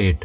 8।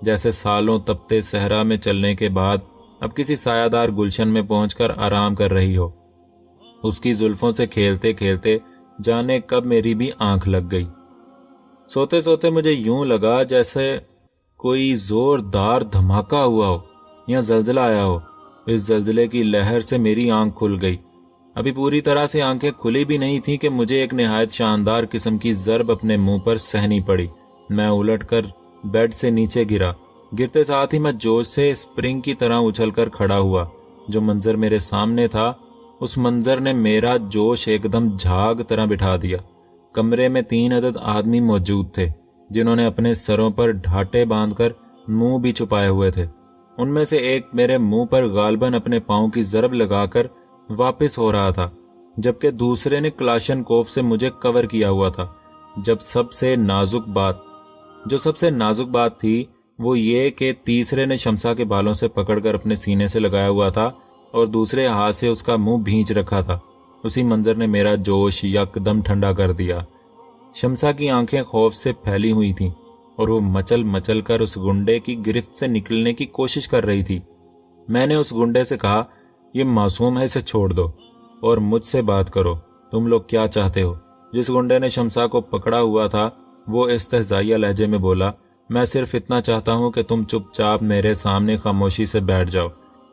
جیسے سالوں تپتے صحرا میں چلنے کے بعد اب کسی سایہ دار گلشن میں پہنچ کر آرام کر رہی ہو۔ اس کی زلفوں سے کھیلتے کھیلتے جانے کب میری بھی آنکھ لگ گئی۔ سوتے سوتے مجھے یوں لگا جیسے کوئی زوردار دھماکہ ہوا ہو یا زلزلہ آیا ہو۔ اس زلزلے کی لہر سے میری آنکھ کھل گئی۔ ابھی پوری طرح سے آنکھیں کھلی بھی نہیں تھیں کہ مجھے ایک نہایت شاندار قسم کی ضرب اپنے منہ پر سہنی پڑی۔ میں الٹ کر بیڈ سے نیچے گرا۔ گرتے ساتھ ہی میں جوش سے اسپرنگ کی طرح اچھل کر کھڑا ہوا۔ جو منظر میرے سامنے تھا اس منظر نے میرا جوش ایک دم جھاگ طرح بٹھا دیا۔ کمرے میں 3 عدد آدمی موجود تھے جنہوں نے اپنے سروں پر ڈھاٹے باندھ کر منہ بھی چھپائے ہوئے تھے۔ ان میں سے ایک میرے منہ پر غالباً اپنے پاؤں کی ضرب لگا کر واپس ہو رہا تھا، جبکہ دوسرے نے کلاشن کوف سے مجھے کور کیا ہوا تھا۔ جو سب سے نازک بات تھی وہ یہ کہ تیسرے نے شمسا کے بالوں سے پکڑ کر اپنے سینے سے لگایا ہوا تھا اور دوسرے ہاتھ سے اس کا منہ بھینچ رکھا تھا۔ اسی منظر نے میرا جوش یکدم ٹھنڈا کر دیا۔ شمسا کی آنکھیں خوف سے پھیلی ہوئی تھیں اور وہ مچل مچل کر اس گنڈے کی گرفت سے نکلنے کی کوشش کر رہی تھی۔ میں نے اس گنڈے سے کہا، یہ معصوم ہے، اسے چھوڑ دو اور مجھ سے بات کرو، تم لوگ کیا چاہتے ہو؟ جس گنڈے نے شمسا کو پکڑا ہوا تھا وہ استہزائیہ لہجے میں بولا، میں صرف اتنا چاہتا ہوں کہ تم چپ چاپ میرے سامنے خاموشی سے بیٹھ جاؤ۔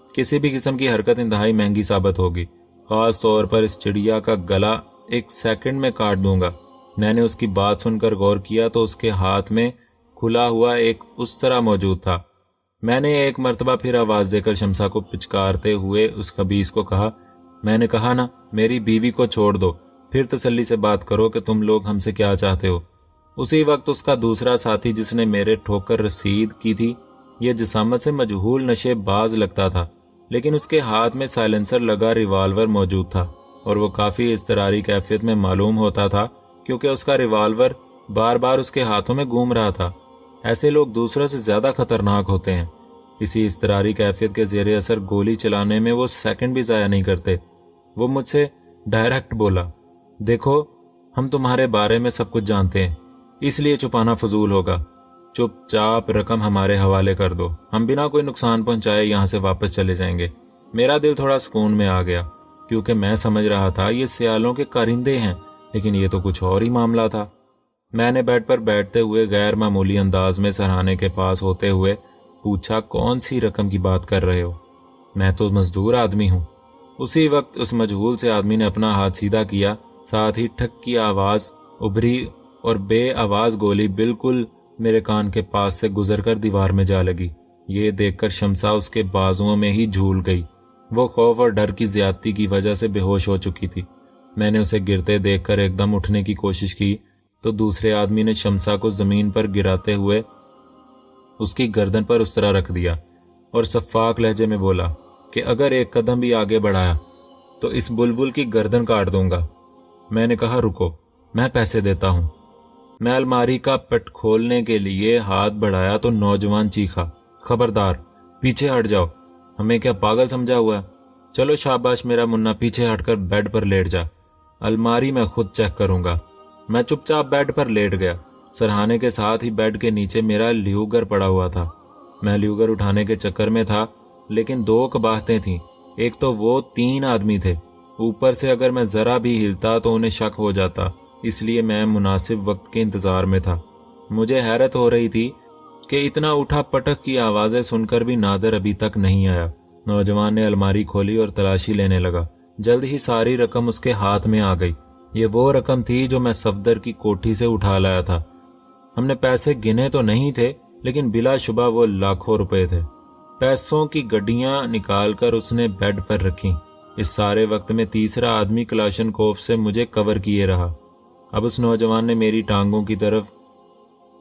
کسی بھی قسم کی حرکت انتہائی مہنگی ثابت ہوگی، خاص طور پر اس چڑیا کا گلا 1 سیکنڈ میں کاٹ دوں گا۔ میں نے اس کی بات سن کر غور کیا تو اس کے ہاتھ میں کھلا ہوا ایک استرا موجود تھا۔ میں نے ایک مرتبہ پھر آواز دے کر شمسا کو پچکارتے ہوئے اس خبیث کو کہا، میں نے کہا نا، میری بیوی کو چھوڑ دو، پھر تسلی سے بات کرو کہ تم لوگ ہم سے کیا چاہتے ہو۔ اسی وقت اس کا دوسرا ساتھی جس نے میرے ٹھوکر رسید کی تھی، یہ جسامت سے مجہول نشے باز لگتا تھا، لیکن اس کے ہاتھ میں سائلنسر لگا ریوالور موجود تھا اور وہ کافی اضطراری کیفیت میں معلوم ہوتا تھا کیونکہ اس کا ریوالور بار بار اس کے ہاتھوں میں گھوم رہا تھا۔ ایسے لوگ دوسروں سے زیادہ خطرناک ہوتے ہیں۔ اسی اضطراری کیفیت کے زیر اثر گولی چلانے میں وہ سیکنڈ بھی ضائع نہیں کرتے۔ وہ مجھ سے ڈائریکٹ بولا، دیکھو، ہم تمہارے بارے میں سب کچھ جانتے ہیں، اس لیے چھپانا فضول ہوگا۔ چپ چاپ رقم ہمارے حوالے کر دو، ہم بنا کوئی نقصان پہنچائے یہاں سے واپس چلے جائیں گے۔ میرا دل تھوڑا سکون میں آ گیا کیونکہ میں سمجھ رہا تھا یہ سیالوں کے کارندے ہیں، لیکن یہ تو کچھ اور ہی معاملہ تھا۔ میں نے بیڈ پر بیٹھتے ہوئے غیر معمولی انداز میں سرہانے کے پاس ہوتے ہوئے پوچھا، کون سی رقم کی بات کر رہے ہو؟ میں تو مزدور آدمی ہوں۔ اسی وقت اس مجہول سے آدمی نے اپنا ہاتھ سیدھا کیا، ساتھ ہی ٹھک کی آواز ابھری اور بے آواز گولی بالکل میرے کان کے پاس سے گزر کر دیوار میں جا لگی۔ یہ دیکھ کر شمسا اس کے بازوؤں میں ہی جھول گئی۔ وہ خوف اور ڈر کی زیادتی کی وجہ سے بے ہوش ہو چکی تھی۔ میں نے اسے گرتے دیکھ کر ایک دم اٹھنے کی کوشش کی تو دوسرے آدمی نے شمسا کو زمین پر گراتے ہوئے اس کی گردن پر اس طرح رکھ دیا اور شفاف لہجے میں بولا کہ اگر ایک قدم بھی آگے بڑھایا تو اس بلبل کی گردن کاٹ دوں گا۔ میں نے کہا، رکو، میں پیسے دیتا ہوں۔ میں الماری کا پٹ کھولنے کے لیے ہاتھ بڑھایا تو نوجوان چیخا، خبردار، پیچھے ہٹ جاؤ، ہمیں کیا پاگل سمجھا ہوا ہے؟ چلو شاباش میرا منا، پیچھے ہٹ کر بیڈ پر لیٹ جا، الماری میں خود چیک کروں گا۔ میں چپ چاپ بیڈ پر لیٹ گیا۔ سرہانے کے ساتھ ہی بیڈ کے نیچے میرا لیوگر پڑا ہوا تھا۔ میں لیوگر اٹھانے کے چکر میں تھا، لیکن 2 قباحتیں تھیں۔ ایک تو وہ 3 آدمی تھے، اوپر سے اگر میں ذرا بھی ہلتا تو انہیں شک ہو جاتا، اس لیے میں مناسب وقت کے انتظار میں تھا۔ مجھے حیرت ہو رہی تھی کہ اتنا اٹھا پٹک کی آوازیں سن کر بھی نادر ابھی تک نہیں آیا۔ نوجوان نے الماری کھولی اور تلاشی لینے لگا۔ جلد ہی ساری رقم اس کے ہاتھ میں آ گئی۔ یہ وہ رقم تھی جو میں صفدر کی کوٹھی سے اٹھا لایا تھا۔ ہم نے پیسے گنے تو نہیں تھے، لیکن بلا شبہ وہ لاکھوں روپے تھے۔ پیسوں کی گڈیاں نکال کر اس نے بیڈ پر رکھیں۔ اس سارے وقت میں تیسرا آدمی کلاشن کوف سے مجھے کور کیے رہا۔ اب اس نوجوان نے میری ٹانگوں کی طرف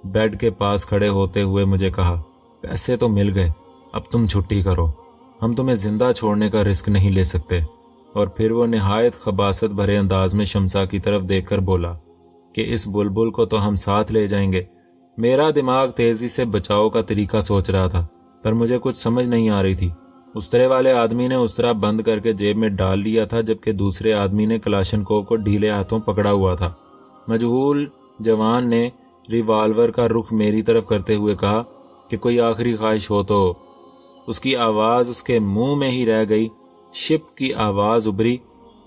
بیڈ کے پاس کھڑے ہوتے ہوئے مجھے کہا، پیسے تو مل گئے، اب تم چھٹی کرو، ہم تمہیں زندہ چھوڑنے کا رسک نہیں لے سکتے۔ اور پھر وہ نہایت خباثت بھرے انداز میں شمسا کی طرف دیکھ کر بولا کہ اس بلبل کو تو ہم ساتھ لے جائیں گے۔ میرا دماغ تیزی سے بچاؤ کا طریقہ سوچ رہا تھا، پر مجھے کچھ سمجھ نہیں آ رہی تھی۔ استرے والے آدمی نے استرا بند کر کے جیب میں ڈال لیا تھا، جبکہ دوسرے آدمی نے کلاشنکوف کو ڈھیلے ہاتھوں پکڑا ہوا تھا۔ مجہول جوان نے ریوالور کا رخ میری طرف کرتے ہوئے کہا کہ کہ کوئی آخری خواہش ہو تو اس کی آواز اس کے منہ میں ہی رہ گئی۔ شپ کی آواز ابھری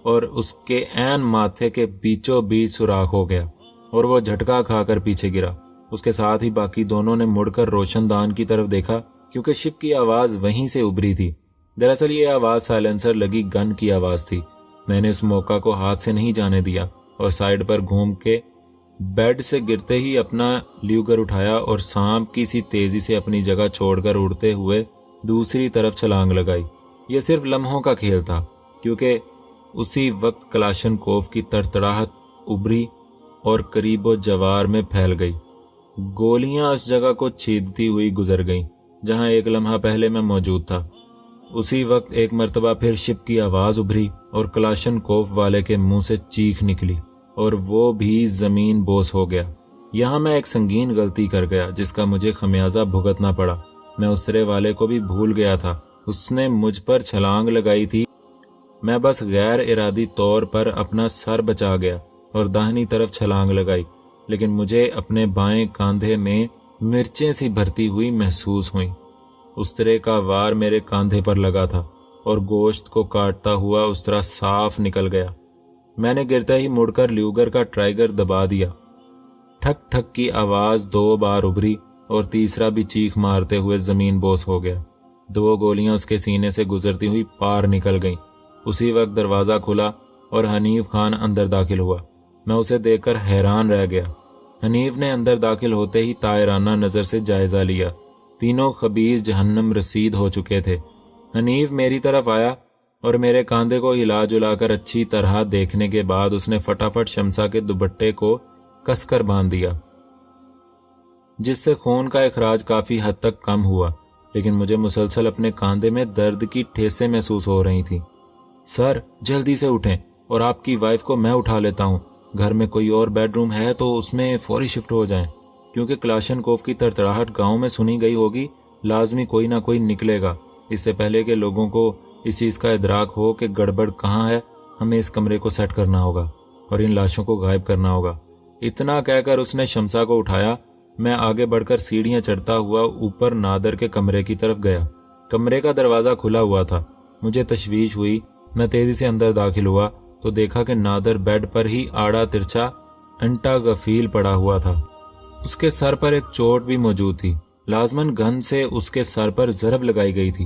اور اس کے عین ماتھے کے بیچوں بیچ سوراخ ہو گیا اور وہ جھٹکا کھا کر پیچھے گرا۔ اس کے ساتھ ہی باقی دونوں نے مڑ کر روشن دان کی طرف دیکھا کیونکہ شپ کی آواز وہیں سے ابھری تھی۔ دراصل یہ آواز سائلنسر لگی گن کی آواز تھی۔ میں نے اس موقع کو ہاتھ سے نہیں جانے دیا اور سائیڈ پر گھوم کے بیڈ سے گرتے ہی اپنا لیوگر اٹھایا اور سانپ کی سی تیزی سے اپنی جگہ چھوڑ کر اڑتے ہوئے دوسری طرف چھلانگ لگائی۔ یہ صرف لمحوں کا کھیل تھا کیونکہ اسی وقت کلاشنکوف کی تڑتڑاہٹ ابھری اور قریب و جوار میں پھیل گئی۔ گولیاں اس جگہ کو چھیدتی ہوئی گزر گئیں جہاں ایک لمحہ پہلے میں موجود تھا۔ اسی وقت ایک مرتبہ پھر شپ کی آواز ابھری اور کلاشنکوف والے کے منہ سے چیخ نکلی اور وہ بھی زمین بوس ہو گیا۔ یہاں میں ایک سنگین غلطی کر گیا جس کا مجھے خمیازہ بھگتنا پڑا۔ میں اسرے والے کو بھی بھول گیا تھا، اس نے مجھ پر چھلانگ لگائی تھی۔ میں بس غیر ارادی طور پر اپنا سر بچا گیا اور داہنی طرف چھلانگ لگائی، لیکن مجھے اپنے بائیں کاندھے میں مرچیں سی بھرتی ہوئی محسوس ہوئیں۔ استرے کا وار میرے کاندھے پر لگا تھا اور گوشت کو کاٹتا ہوا استرا صاف نکل گیا۔ میں نے گرتے ہی مڑ کر لیوگر کا ٹرائگر دبا دیا۔ ٹھک ٹھک کی آواز 2 بار ابھری اور تیسرا بھی چیخ مارتے ہوئے زمین بوس ہو گیا۔ 2 گولیاں اس کے سینے سے گزرتی ہوئی پار نکل گئیں۔ اسی وقت دروازہ کھلا اور حنیف خان اندر داخل ہوا۔ میں اسے دیکھ کر حیران رہ گیا۔ حنیف نے اندر داخل ہوتے ہی طائرانہ نظر سے جائزہ لیا۔ تینوں خبیث جہنم رسید ہو چکے تھے۔ حنیف میری طرف آیا اور میرے کاندھے کو ہلا جلا کر اچھی طرح دیکھنے کے بعد اس نے فٹافٹ شمسا کے دوپٹے کو کس کر باندھ دیا، جس سے خون کا اخراج کافی حد تک کم ہوا، لیکن مجھے مسلسل اپنے کاندھے میں درد کی ٹھیسیں محسوس ہو رہی تھیں۔ سر جلدی سے اٹھیں اور آپ کی وائف کو میں اٹھا لیتا ہوں۔ گھر میں کوئی اور بیڈ روم ہے تو اس میں فوری شفٹ ہو جائیں، کیونکہ کلاشنکوف کی تڑتڑاہٹ گاؤں میں سنی گئی ہوگی، لازمی کوئی نہ کوئی نکلے گا۔ اس سے پہلے کہ لوگوں کو اس چیز کا ادراک ہو کہ گڑبڑ کہاں ہے، ہمیں اس کمرے کو سیٹ کرنا ہوگا اور ان لاشوں کو غائب کرنا ہوگا۔ اتنا کہہ کر اس نے شمسا کو اٹھایا۔ میں آگے بڑھ کر سیڑھیاں چڑھتا ہوا اوپر نادر کے کمرے کی طرف گیا۔ کمرے کا دروازہ کھلا ہوا تھا۔ مجھے تشویش ہوئی۔ میں تیزی سے اندر داخل ہوا تو دیکھا کہ نادر بیڈ پر ہی آڑا ترچھا انٹا غفیل پڑا ہوا تھا۔ اس کے سر پر ایک چوٹ بھی موجود تھی، لازماً گن سے اس کے سر پر ضرب لگائی گئی تھی۔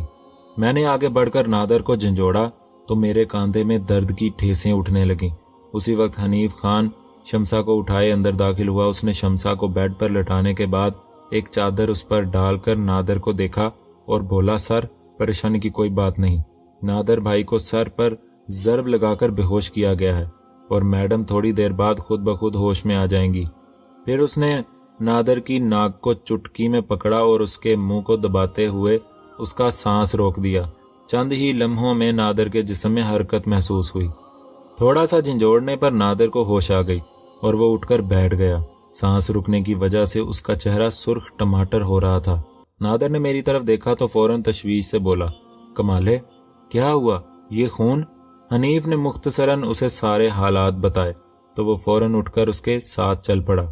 میں نے آگے بڑھ کر نادر کو جھنجھوڑا تو میرے کاندھے میں درد کی ٹھیسیں اٹھنے لگیں۔ اسی وقت حنیف خان شمسا کو اٹھائے اندر داخل ہوا۔ اس نے شمسا کو بیڈ پر لٹانے کے بعد ایک چادر اس پر ڈال کر نادر کو دیکھا اور بولا، سر پریشانی کی کوئی بات نہیں، نادر بھائی کو سر پر ضرب لگا کر بے ہوش کیا گیا ہے اور میڈم تھوڑی دیر بعد خود بخود ہوش میں آ جائیں گی۔ پھر اس نے نادر کی ناک کو چٹکی میں پکڑا اور اس کے منہ کو دباتے ہوئے اس کا سانس روک دیا۔ چند ہی لمحوں میں نادر کے جسم میں حرکت محسوس ہوئی۔ تھوڑا سا جھنجھوڑنے پر نادر کو ہوش آ گئی اور وہ اٹھ کر بیٹھ گیا۔ سانس رکنے کی وجہ سے اس کا چہرہ سرخ ٹماٹر ہو رہا تھا۔ نادر نے میری طرف دیکھا تو فوراً تشویش سے بولا، کمال ہے، کیا ہوا؟ یہ خون؟ حنیف نے مختصراً اسے سارے حالات بتائے تو وہ فوراً اٹھ کر اس کے ساتھ چل پڑا،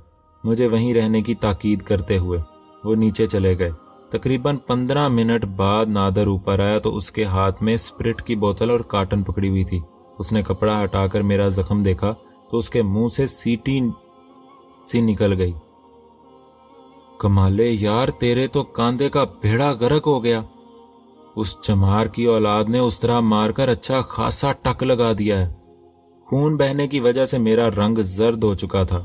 مجھے وہیں رہنے کی تاکید کرتے ہوئے۔ وہ نیچے چلے گئے۔ تقریباً 15 منٹ بعد نادر اوپر آیا تو اس کے ہاتھ میں اسپرٹ کی بوتل اور کارٹن پکڑی ہوئی تھی۔ اس نے کپڑا ہٹا کر میرا زخم دیکھا تو اس کے منہ سے سیٹی سی نکل گئی۔ کمالے یار، تیرے تو کاندھے کا بھیڑا غرق ہو گیا۔ اس چمار کی اولاد نے اس طرح مار کر اچھا خاصا ٹک لگا دیا ہے۔ خون بہنے کی وجہ سے میرا رنگ زرد ہو چکا تھا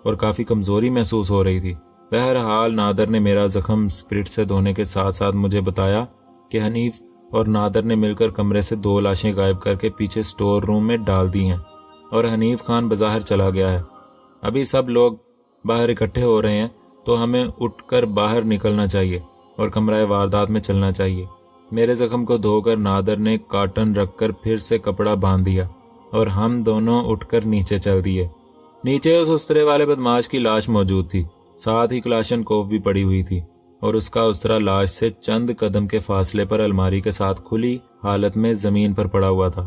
اور کافی کمزوری محسوس ہو رہی تھی۔ بہرحال نادر نے میرا زخم اسپرٹ سے دھونے کے ساتھ ساتھ مجھے بتایا کہ حنیف اور نادر نے مل کر کمرے سے 2 لاشیں غائب کر کے پیچھے سٹور روم میں ڈال دی ہیں اور حنیف خان بظاہر چلا گیا ہے۔ ابھی سب لوگ باہر اکٹھے ہو رہے ہیں تو ہمیں اٹھ کر باہر نکلنا چاہیے اور کمرہ واردات میں چلنا چاہیے۔ میرے زخم کو دھو کر نادر نے کارٹن رکھ کر پھر سے کپڑا باندھ دیا اور ہم دونوں اٹھ کر نیچے چل دیے۔ نیچے اس استرے والے بدماش کی لاش موجود تھی، ساتھ ہی کلاشنکوف بھی پڑی ہوئی تھی اور اس کا استرا لاش سے چند قدم کے فاصلے پر الماری کے ساتھ کھلی حالت میں زمین پر پڑا ہوا تھا۔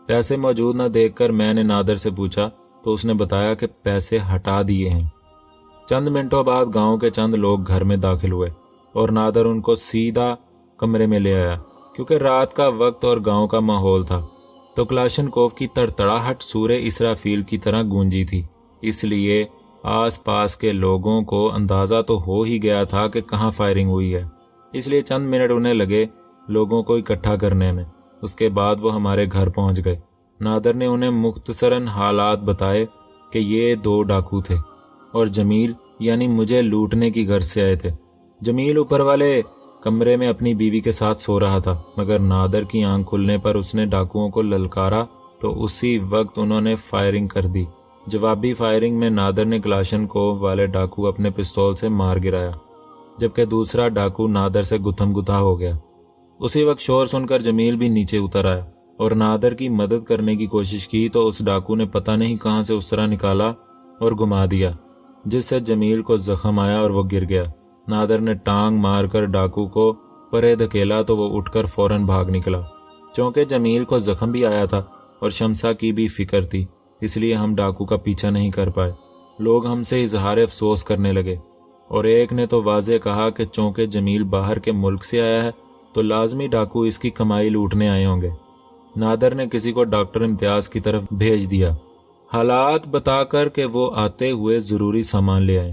پیسے موجود نہ دیکھ کر میں نے نادر سے پوچھا تو اس نے بتایا کہ پیسے ہٹا دیے ہیں۔ چند منٹوں بعد گاؤں کے چند لوگ گھر میں داخل ہوئے۔ اور نادر ان کو سیدھا کمرے میں لے آیا۔ کیونکہ رات کا وقت اور گاؤں کا ماحول تھا تو کلاشنکوف کی تڑتڑاہٹ سورہ اسرافیل کی طرح گونجی تھی، اس لیے آس پاس کے لوگوں کو اندازہ تو ہو ہی گیا تھا کہ کہاں فائرنگ ہوئی ہے، اس لیے چند منٹ انہیں لگے لوگوں کو اکٹھا کرنے میں۔ اس کے بعد وہ ہمارے گھر پہنچ گئے۔ نادر نے انہیں مختصراً حالات بتائے کہ یہ 2 ڈاکو تھے اور جمیل یعنی مجھے لوٹنے کی غرض سے آئے تھے۔ جمیل اوپر والے کمرے میں اپنی بیوی کے ساتھ سو رہا تھا، مگر نادر کی آنکھ کھلنے پر اس نے ڈاکوؤں کو للکارا تو اسی وقت انہوں نے فائرنگ کر دی۔ جوابی فائرنگ میں نادر نے کلاشنکوف والے ڈاکو اپنے پستول سے مار گرایا، جبکہ دوسرا ڈاکو نادر سے گتھم گتھا ہو گیا۔ اسی وقت شور سن کر جمیل بھی نیچے اتر آیا اور نادر کی مدد کرنے کی کوشش کی تو اس ڈاکو نے پتہ نہیں کہاں سے اس طرح نکالا اور گما دیا، جس سے جمیل کو زخم آیا اور وہ گر گیا۔ نادر نے ٹانگ مار کر ڈاکو کو پرے دھکیلا تو وہ اٹھ کر فوراً بھاگ نکلا۔ چونکہ جمیل کو زخم بھی آیا تھا اور شمسا کی بھی فکر تھی، اس لیے ہم ڈاکو کا پیچھا نہیں کر پائے۔ لوگ ہم سے اظہار افسوس کرنے لگے اور ایک نے تو واضح کہا کہ چونکہ جمیل باہر کے ملک سے آیا ہے تو لازمی ڈاکو اس کی کمائی لوٹنے آئے ہوں گے۔ نادر نے کسی کو ڈاکٹر امتیاز کی طرف بھیج دیا، حالات بتا کر کہ وہ آتے ہوئے ضروری سامان لے آئے۔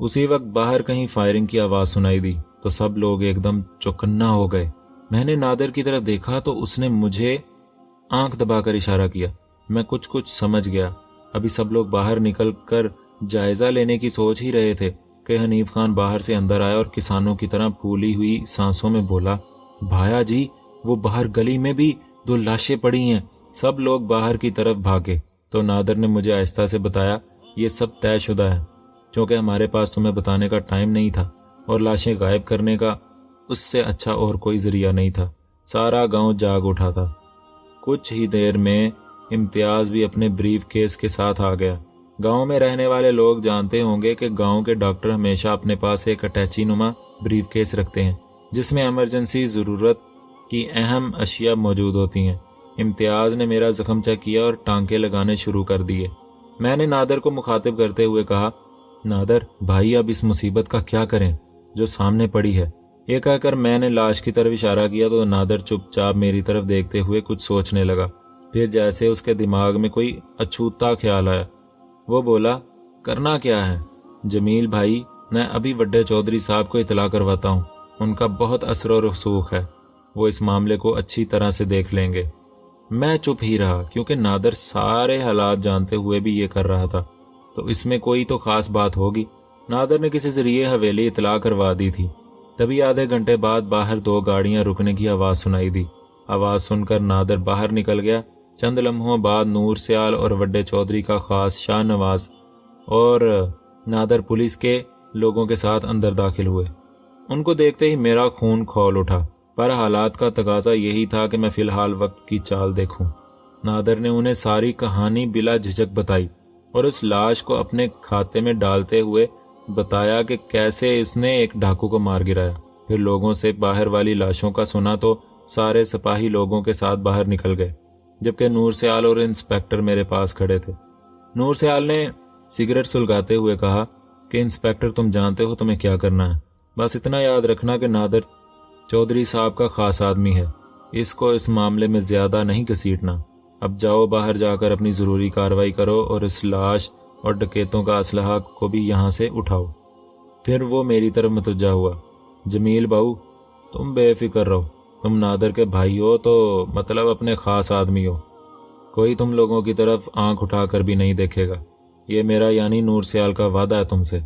اسی وقت باہر کہیں فائرنگ کی آواز سنائی دی تو سب لوگ ایک دم چوکنا ہو گئے۔ میں نے نادر کی طرف دیکھا تو اس نے مجھے آنکھ دبا کر اشارہ کیا۔ میں کچھ سمجھ گیا۔ ابھی سب لوگ باہر نکل کر جائزہ لینے کی سوچ ہی رہے تھے کہ حنیف خان باہر سے اندر آیا اور کسانوں کی طرح پھولی ہوئی سانسوں میں بولا، بھایا جی وہ باہر گلی میں بھی 2 لاشیں پڑی ہیں۔ سب لوگ باہر کی طرف بھاگے تو نادر نے مجھے آہستہ سے بتایا، یہ سب طے شدہ ہے، کیونکہ ہمارے پاس تمہیں بتانے کا ٹائم نہیں تھا اور لاشیں غائب کرنے کا اس سے اچھا اور کوئی ذریعہ نہیں تھا۔ سارا گاؤں جاگ اٹھا تھا۔ کچھ ہی دیر میں امتیاز بھی اپنے بریف کیس کے ساتھ آ گیا۔ گاؤں میں رہنے والے لوگ جانتے ہوں گے کہ گاؤں کے ڈاکٹر ہمیشہ اپنے پاس ایک اٹیچی نما بریف کیس رکھتے ہیں جس میں ایمرجنسی ضرورت کی اہم اشیاء موجود ہوتی ہیں۔ امتیاز نے میرا زخم چیک کیا اور ٹانکے لگانے شروع کر دیے۔ میں نے نادر کو مخاطب کرتے ہوئے کہا، نادر بھائی اب اس مصیبت کا کیا کریں جو سامنے پڑی ہے؟ یہ کہہ کر میں نے لاش کی طرف اشارہ کیا تو نادر چپ چاپ میری طرف دیکھتے ہوئے کچھ سوچنے لگا۔ پھر جیسے اس کے دماغ میں کوئی اچھوتا خیال آیا، وہ بولا، کرنا کیا ہے؟ جمیل بھائی میں ابھی وڈے چودھری صاحب کو اطلاع کرواتا ہوں، ان کا بہت اثر و رسوخ ہے، وہ اس معاملے کو اچھی طرح سے دیکھ لیں گے۔ میں چپ ہی رہا کیونکہ نادر سارے حالات جانتے ہوئے بھی یہ کر رہا تھا تو اس میں کوئی تو خاص بات ہوگی۔ نادر نے کسی ذریعے حویلی اطلاع کروا دی تھی۔ تبھی آدھے گھنٹے بعد باہر 2 گاڑیاں رکنے کی آواز سنائی دی۔ آواز سن کر نادر باہر نکل گیا۔ چند لمحوں بعد نور سیال اور وڈے چودھری کا خاص شاہ نواز اور نادر پولیس کے لوگوں کے ساتھ اندر داخل ہوئے۔ ان کو دیکھتے ہی میرا خون کھول اٹھا، پر حالات کا تقاضا یہی تھا کہ میں فی الحال وقت کی چال دیکھوں۔ نادر نے انہیں ساری کہانی بلا جھجک بتائی اور اس لاش کو اپنے کھاتے میں ڈالتے ہوئے بتایا کہ کیسے اس نے ایک ڈاکو کو مار گرایا۔ پھر لوگوں سے باہر والی لاشوں کا سنا تو سارے سپاہی لوگوں کے ساتھ باہر نکل گئے، جبکہ نور سیال اور انسپیکٹر میرے پاس کھڑے تھے۔ نور سیال نے سگریٹ سلگاتے ہوئے کہا کہ انسپیکٹر تم جانتے ہو تمہیں کیا کرنا ہے، بس اتنا یاد رکھنا کہ نادر چودھری صاحب کا خاص آدمی ہے، اس کو اس معاملے میں زیادہ نہیں گھسیٹنا۔ اب جاؤ باہر جا کر اپنی ضروری کارروائی کرو اور اس لاش اور ڈکیتوں کا اسلحہ کو بھی یہاں سے اٹھاؤ۔ پھر وہ میری طرف متوجہ ہوا، جمیل باؤ تم بے فکر رہو، تم نادر کے بھائی ہو تو مطلب اپنے خاص آدمی ہو، کوئی تم لوگوں کی طرف آنکھ اٹھا کر بھی نہیں دیکھے گا، یہ میرا یعنی نور سیال کا وعدہ ہے تم سے۔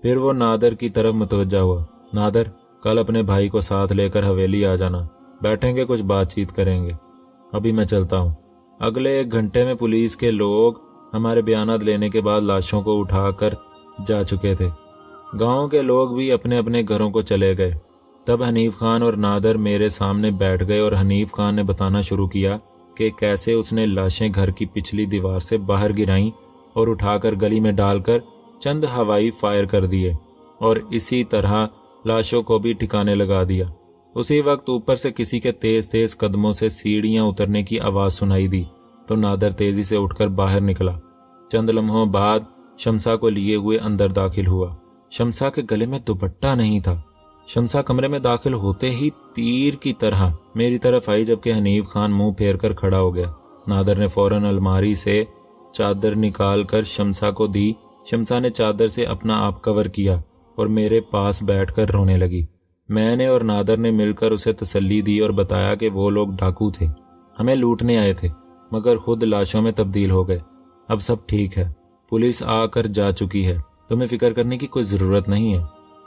پھر وہ نادر کی طرف متوجہ ہوا، نادر کل اپنے بھائی کو ساتھ لے کر حویلی آ جانا، بیٹھیں گے کچھ بات چیت کریں گے، ابھی میں چلتا ہوں۔ اگلے 1 گھنٹے میں پولیس کے لوگ ہمارے بیانات لینے کے بعد لاشوں کو اٹھا کر جا چکے تھے۔ گاؤں کے لوگ بھی اپنے اپنے گھروں کو چلے گئے۔ تب حنیف خان اور نادر میرے سامنے بیٹھ گئے اور حنیف خان نے بتانا شروع کیا کہ کیسے اس نے لاشیں گھر کی پچھلی دیوار سے باہر گرائیں اور اٹھا کر گلی میں ڈال کر چند ہوائی فائر کر دیے اور اسی طرح لاشوں کو بھی ٹھکانے لگا دیا۔ اسی وقت اوپر سے کسی کے تیز تیز قدموں سے سیڑھیاں اترنے کی آواز سنائی دی تو نادر تیزی سے اٹھ کر باہر نکلا۔ چند لمحوں بعد شمسا کو لیے ہوئے اندر داخل ہوا۔ شمسا کے گلے میں دوپٹہ نہیں تھا، شمسا کمرے میں داخل ہوتے ہی تیر کی طرح میری طرف آئی، جبکہ حنیف خان منہ پھیر کر کھڑا ہو گیا۔ نادر نے فوراً الماری سے چادر نکال کر شمسا کو دی۔ شمسا نے چادر سے اپنا آپ کور کیا اور میرے پاس بیٹھ کر رونے لگی۔ میں نے اور نادر نے مل کر اسے تسلی دی اور بتایا کہ وہ لوگ ڈاکو تھے، ہمیں لوٹنے آئے تھے، مگر خود لاشوں میں تبدیل ہو گئے۔ اب سب ٹھیک ہے، پولیس آ کر جا چکی ہے، تمہیں فکر کرنے کی کوئی ضرورت نہیں ہے۔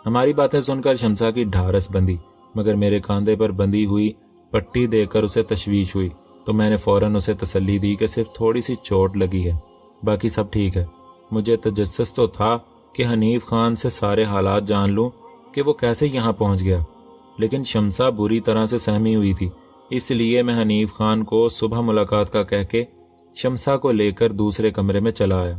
ہماری باتیں سن کر شمسا کی ڈھارس بندھی، مگر میرے کاندھے پر بندھی ہوئی پٹی دیکھ کر اسے تشویش ہوئی، تو میں نے فوراً اسے تسلی دی کہ صرف تھوڑی سی چوٹ لگی ہے، باقی سب ٹھیک ہے۔ مجھے تجسس تو تھا کہ حنیف خان سے سارے حالات جان لوں کہ وہ کیسے یہاں پہنچ گیا، لیکن شمسا بری طرح سے سہمی ہوئی تھی، اس لیے میں حنیف خان کو صبح ملاقات کا کہہ کے شمسا کو لے کر دوسرے کمرے میں چلا آیا۔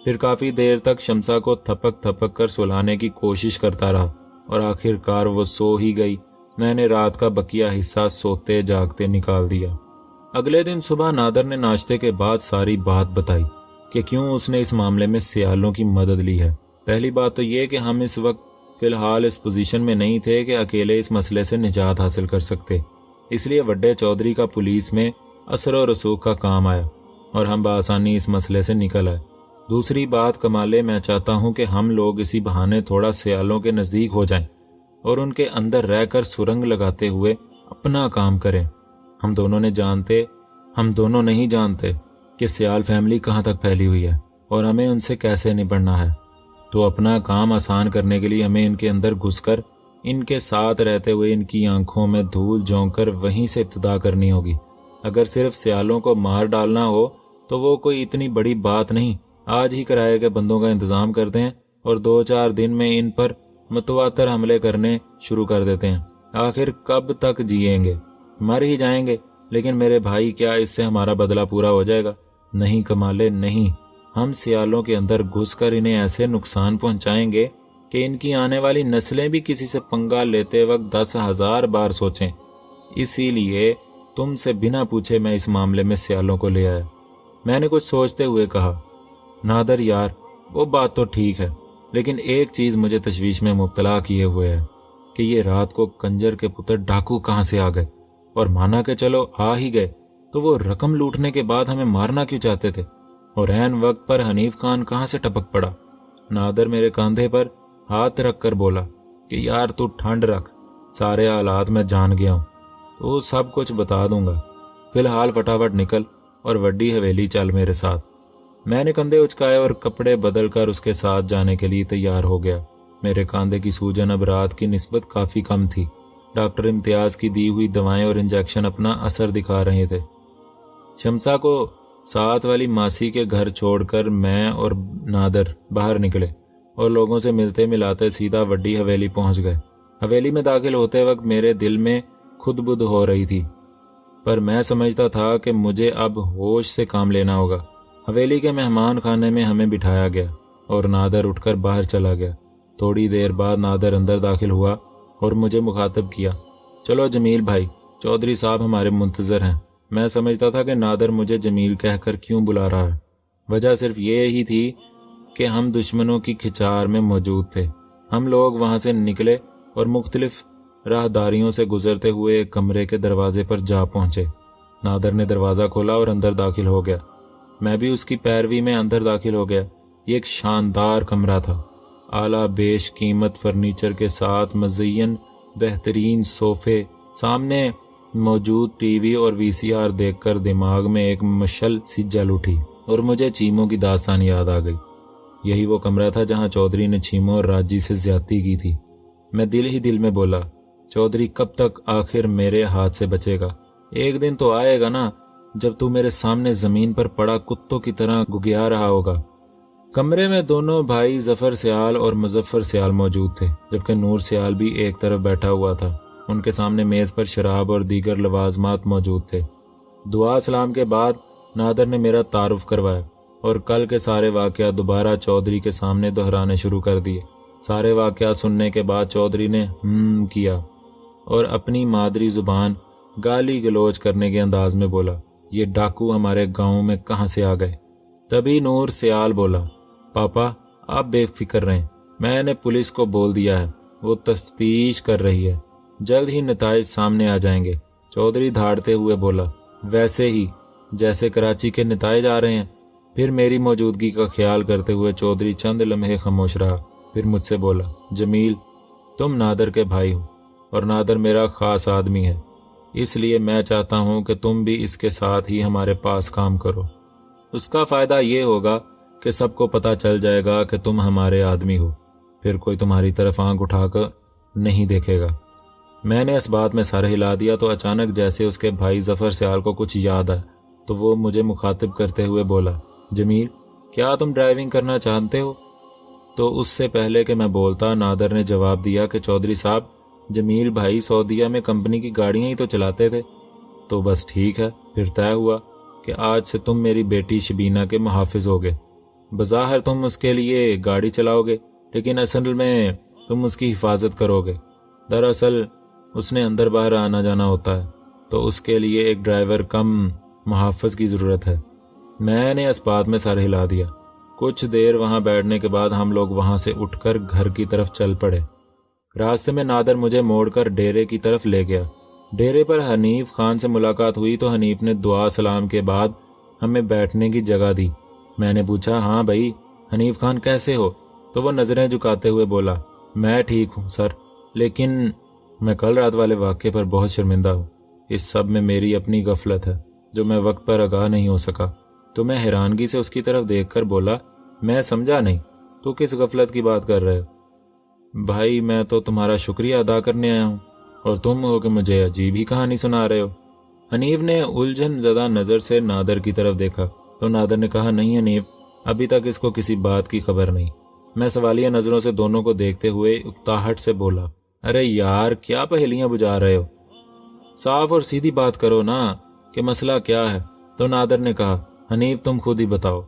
پھر کافی دیر تک شمسا کو تھپک تھپک کر سلانے کی کوشش کرتا رہا اور آخر کار وہ سو ہی گئی۔ میں نے رات کا بقیہ حصہ سوتے جاگتے نکال دیا۔ اگلے دن صبح نادر نے ناشتے کے بعد ساری بات بتائی کہ کیوں اس نے اس معاملے میں سیالوں کی مدد لی ہے۔ پہلی بات تو یہ کہ ہم اس وقت فی الحال اس پوزیشن میں نہیں تھے کہ اکیلے اس مسئلے سے نجات حاصل کر سکتے، اس لیے وڈے چودھری کا پولیس میں اثر و رسوخ کا کام آیا اور ہم بآسانی اس مسئلے سے نکل آئے۔ دوسری بات کمالے، میں چاہتا ہوں کہ ہم لوگ اسی بہانے تھوڑا سیالوں کے نزدیک ہو جائیں اور ان کے اندر رہ کر سرنگ لگاتے ہوئے اپنا کام کریں۔ ہم دونوں نہیں جانتے کہ سیال فیملی کہاں تک پھیلی ہوئی ہے اور ہمیں ان سے کیسے نپٹنا ہے، تو اپنا کام آسان کرنے کے لیے ہمیں ان کے اندر گھس کر ان کے ساتھ رہتے ہوئے ان کی آنکھوں میں دھول جھونک کر وہیں سے ابتدا کرنی ہوگی۔ اگر صرف سیالوں کو مار ڈالنا ہو تو وہ کوئی اتنی بڑی بات نہیں، آج ہی کرائے گئے بندوں کا انتظام کرتے ہیں اور 2-4 دن میں ان پر متواتر حملے کرنے شروع کر دیتے ہیں۔ آخر کب تک جیئیں گے؟ مر ہی جائیں گے۔ لیکن میرے بھائی، کیا اس سے ہمارا بدلہ پورا ہو جائے گا؟ نہیں کمالے، نہیں۔ ہم سیالوں کے اندر گھس کر انہیں ایسے نقصان پہنچائیں گے کہ ان کی آنے والی نسلیں بھی کسی سے پنگا لیتے وقت 10,000 بار سوچیں۔ اسی لیے تم سے بنا پوچھے میں اس معاملے میں سیالوں کو لے آیا۔ میں نے کچھ سوچتے ہوئے کہا، نادر یار، وہ بات تو ٹھیک ہے، لیکن ایک چیز مجھے تشویش میں مبتلا کیے ہوئے ہے کہ یہ رات کو کنجر کے پتر ڈاکو کہاں سے آ گئے، اور مانا کہ چلو آ ہی گئے تو وہ رقم لوٹنے کے بعد ہمیں مارنا کیوں چاہتے تھے، اور عین وقت پر حنیف خان کہاں سے ٹپک پڑا۔ نادر میرے کاندھے پر ہاتھ رکھ کر بولا کہ یار تو ٹھنڈ رکھ، سارے حالات میں جان گیا ہوں، تو سب کچھ بتا دوں گا۔ فی الحال فٹافٹ نکل اور وڈی حویلی چل میرے ساتھ۔ میں نے کندھے اچکائے اور کپڑے بدل کر اس کے ساتھ جانے کے لیے تیار ہو گیا۔ میرے کاندھے کی سوجن اب رات کی نسبت کافی کم تھی۔ ڈاکٹر امتیاز کی دی ہوئی دوائیں اور انجیکشن اپنا اثر دکھا رہے تھے۔ شمسا کو ساتھ والی ماسی کے گھر چھوڑ کر میں اور نادر باہر نکلے اور لوگوں سے ملتے ملاتے سیدھا وڈی حویلی پہنچ گئے۔ حویلی میں داخل ہوتے وقت میرے دل میں خود بدھ ہو رہی تھی، پر میں سمجھتا تھا کہ مجھے اب ہوش سے کام لینا ہوگا۔ حویلی کے مہمان خانے میں ہمیں بٹھایا گیا اور نادر اٹھ کر باہر چلا گیا۔ تھوڑی دیر بعد نادر اندر داخل ہوا اور مجھے مخاطب کیا، چلو جمیل بھائی، چودھری صاحب ہمارے منتظر ہیں۔ میں سمجھتا تھا کہ نادر مجھے جمیل کہہ کر کیوں بلا رہا ہے، وجہ صرف یہ ہی تھی کہ ہم دشمنوں کی کھچار میں موجود تھے۔ ہم لوگ وہاں سے نکلے اور مختلف راہداریوں سے گزرتے ہوئے ایک کمرے کے دروازے پر جا پہنچے۔ نادر نے دروازہ کھولا اور اندر داخل ہو گیا۔ میں بھی اس کی پیروی میں اندر داخل ہو گیا۔ یہ ایک شاندار کمرہ تھا، اعلیٰ بیش قیمت فرنیچر کے ساتھ مزین بہترین صوفے، سامنے موجود ٹی وی اور VCR دیکھ کر دماغ میں ایک مشعل سی جل اٹھی اور مجھے چیموں کی داستان یاد آ گئی۔ یہی وہ کمرہ تھا جہاں چودھری نے چیموں اور راجی سے زیادتی کی تھی۔ میں دل ہی دل میں بولا، چودھری کب تک آخر میرے ہاتھ سے بچے گا؟ ایک دن تو آئے گا نا جب تو میرے سامنے زمین پر پڑا کتوں کی طرح گگیا رہا ہوگا۔ کمرے میں دونوں بھائی ظفر سیال اور مظفر سیال موجود تھے، جبکہ نور سیال بھی ایک طرف بیٹھا ہوا تھا۔ ان کے سامنے میز پر شراب اور دیگر لوازمات موجود تھے۔ دعا سلام کے بعد نادر نے میرا تعارف کروایا اور کل کے سارے واقعات دوبارہ چودھری کے سامنے دہرانے شروع کر دیے۔ سارے واقعات سننے کے بعد چودھری نے کیا اور اپنی مادری زبان گالی گلوچ کرنے کے انداز میں بولا، یہ ڈاکو ہمارے گاؤں میں کہاں سے آ گئے؟ تبھی نور سیال بولا، پاپا آپ بے فکر رہیں، میں نے پولیس کو بول دیا ہے وہ تفتیش کر رہی ہے، جلد ہی نتائج سامنے آ جائیں گے۔ چودھری دھاڑتے ہوئے بولا، ویسے ہی جیسے کراچی کے نتائج آ رہے ہیں۔ پھر میری موجودگی کا خیال کرتے ہوئے چودھری چند لمحے خاموش رہا، پھر مجھ سے بولا، جمیل، تم نادر کے بھائی ہو اور نادر میرا خاص آدمی ہے، اس لیے میں چاہتا ہوں کہ تم بھی اس کے ساتھ ہی ہمارے پاس کام کرو۔ اس کا فائدہ یہ ہوگا کہ سب کو پتہ چل جائے گا کہ تم ہمارے آدمی ہو، پھر کوئی تمہاری طرف آنکھ اٹھا کر نہیں دیکھے گا۔ میں نے اس بات میں سر ہلا دیا تو اچانک جیسے اس کے بھائی ظفر سیال کو کچھ یاد آیا تو وہ مجھے مخاطب کرتے ہوئے بولا، جمیل، کیا تم ڈرائیونگ کرنا چاہتے ہو؟ تو اس سے پہلے کہ میں بولتا نادر نے جواب دیا کہ چودھری صاحب، جمیل بھائی سعودیہ میں کمپنی کی گاڑیاں ہی تو چلاتے تھے۔ تو بس ٹھیک ہے، پھر طے ہوا کہ آج سے تم میری بیٹی شبینہ کے محافظ ہوگے۔ بظاہر تم اس کے لیے گاڑی چلاؤ گے، لیکن اصل میں تم اس کی حفاظت کرو گے۔ دراصل اس نے اندر باہر آنا جانا ہوتا ہے، تو اس کے لیے ایک ڈرائیور کم محافظ کی ضرورت ہے۔ میں نے اس بات میں سر ہلا دیا۔ کچھ دیر وہاں بیٹھنے کے بعد ہم لوگ وہاں سے اٹھ کر گھر کی طرف چل پڑے۔ راستے میں نادر مجھے موڑ کر ڈیرے کی طرف لے گیا۔ ڈیرے پر حنیف خان سے ملاقات ہوئی تو حنیف نے دعا سلام کے بعد ہمیں بیٹھنے کی جگہ دی۔ میں نے پوچھا، ہاں بھائی حنیف خان کیسے ہو؟ تو وہ نظریں جھکاتے ہوئے بولا، میں ٹھیک ہوں سر، لیکن میں کل رات والے واقعے پر بہت شرمندہ ہوں۔ اس سب میں میری اپنی غفلت ہے جو میں وقت پر آگاہ نہیں ہو سکا۔ تو میں حیرانگی سے اس کی طرف دیکھ کر بولا، میں سمجھا نہیں، تو کس غفلت کی بات کر رہے ہو؟ بھائی میں تو تمہارا شکریہ ادا کرنے آیا ہوں اور تم ہو کہ مجھے عجیب ہی کہانی سنا رہے ہو۔ حنیف نے الجھن زدہ نظر سے نادر کی طرف دیکھا تو نادر نے کہا، نہیں حنیف، ابھی تک اس کو کسی بات کی خبر نہیں۔ میں سوالیہ نظروں سے دونوں کو دیکھتے ہوئے اکتاہٹ سے بولا، ارے یار کیا پہلیاں بجھا رہے ہو؟ صاف اور سیدھی بات کرو نا کہ مسئلہ کیا ہے۔ تو نادر نے کہا، حنیف تم خود ہی بتاؤ۔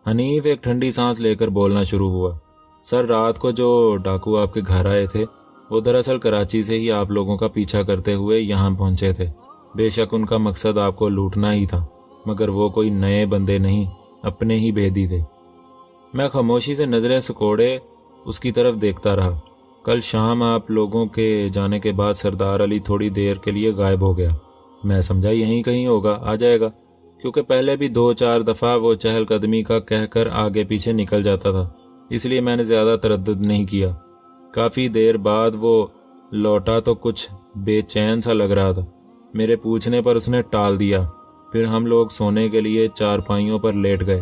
حنیف ایک ٹھنڈی سانس لے کر بولنا شروع ہوا، سر رات کو جو ڈاکو آپ کے گھر آئے تھے وہ دراصل کراچی سے ہی آپ لوگوں کا پیچھا کرتے ہوئے یہاں پہنچے تھے۔ بے شک ان کا مقصد آپ کو لوٹنا ہی تھا، مگر وہ کوئی نئے بندے نہیں، اپنے ہی بھیدی تھے۔ میں خاموشی سے نظریں سکوڑے اس کی طرف دیکھتا رہا۔ کل شام آپ لوگوں کے جانے کے بعد سردار علی تھوڑی دیر کے لیے غائب ہو گیا۔ میں سمجھا یہیں کہیں ہوگا، آ جائے گا، کیونکہ پہلے بھی 2-4 دفعہ وہ چہل قدمی کا کہہ کر آگے پیچھے نکل جاتا تھا، اس لیے میں نے زیادہ تردد نہیں کیا۔ کافی دیر بعد وہ لوٹا تو کچھ بے چین سا لگ رہا تھا۔ میرے پوچھنے پر اس نے ٹال دیا۔ پھر ہم لوگ سونے کے لیے چارپائیوں پر لیٹ گئے۔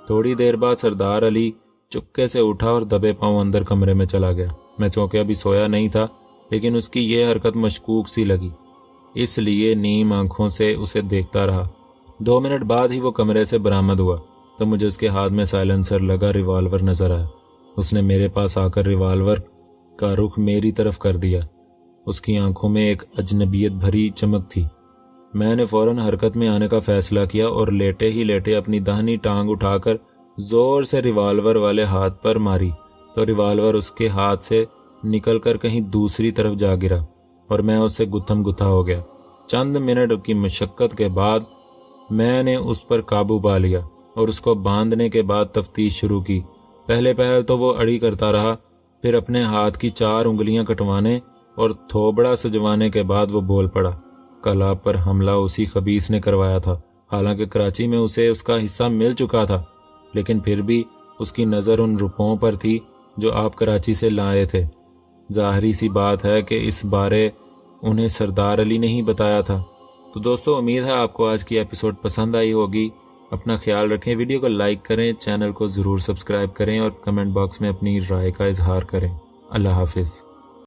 تھوڑی دیر بعد سردار علی چپکے سے اٹھا اور دبے پاؤں اندر کمرے میں چلا گیا۔ میں چونکہ ابھی سویا نہیں تھا، لیکن اس کی یہ حرکت مشکوک سی لگی، اس لیے نیم آنکھوں سے اسے دیکھتا رہا۔ 2 منٹ بعد ہی وہ کمرے سے برآمد ہوا تو مجھے اس کے ہاتھ میں سائلنسر لگا ریوالور نظر آیا۔ اس نے میرے پاس آ کر ریوالور کا رخ میری طرف کر دیا۔ اس کی آنکھوں میں ایک اجنبیت بھری چمک تھی۔ میں نے فوراً حرکت میں آنے کا فیصلہ کیا اور لیٹے ہی لیٹے اپنی داہنی ٹانگ اٹھا کر زور سے ریوالور والے ہاتھ پر ماری تو ریوالور اس کے ہاتھ سے نکل کر کہیں دوسری طرف جا گرا اور میں اس سے گتھم گتھا ہو گیا۔ چند منٹ کی مشقت کے بعد میں نے اس پر قابو پا لیا اور اس کو باندھنے کے بعد تفتیش شروع کی۔ پہلے پہل تو وہ اڑی کرتا رہا، پھر اپنے ہاتھ کی 4 انگلیاں کٹوانے اور تھوبڑا سجوانے کے بعد وہ بول پڑا، کل آپ پر حملہ اسی خبیث نے کروایا تھا۔ حالانکہ کراچی میں اسے اس کا حصہ مل چکا تھا، لیکن پھر بھی اس کی نظر ان روپوں پر تھی جو آپ کراچی سے لائے تھے۔ ظاہری سی بات ہے کہ اس بارے انہیں سردار علی نے ہی بتایا تھا۔ تو دوستو، امید ہے آپ کو آج کی ایپیسوڈ پسند آئی ہوگی۔ اپنا خیال رکھیں، ویڈیو کو لائک کریں، چینل کو ضرور سبسکرائب کریں اور کمنٹ باکس میں اپنی رائے کا اظہار کریں۔ اللہ حافظ۔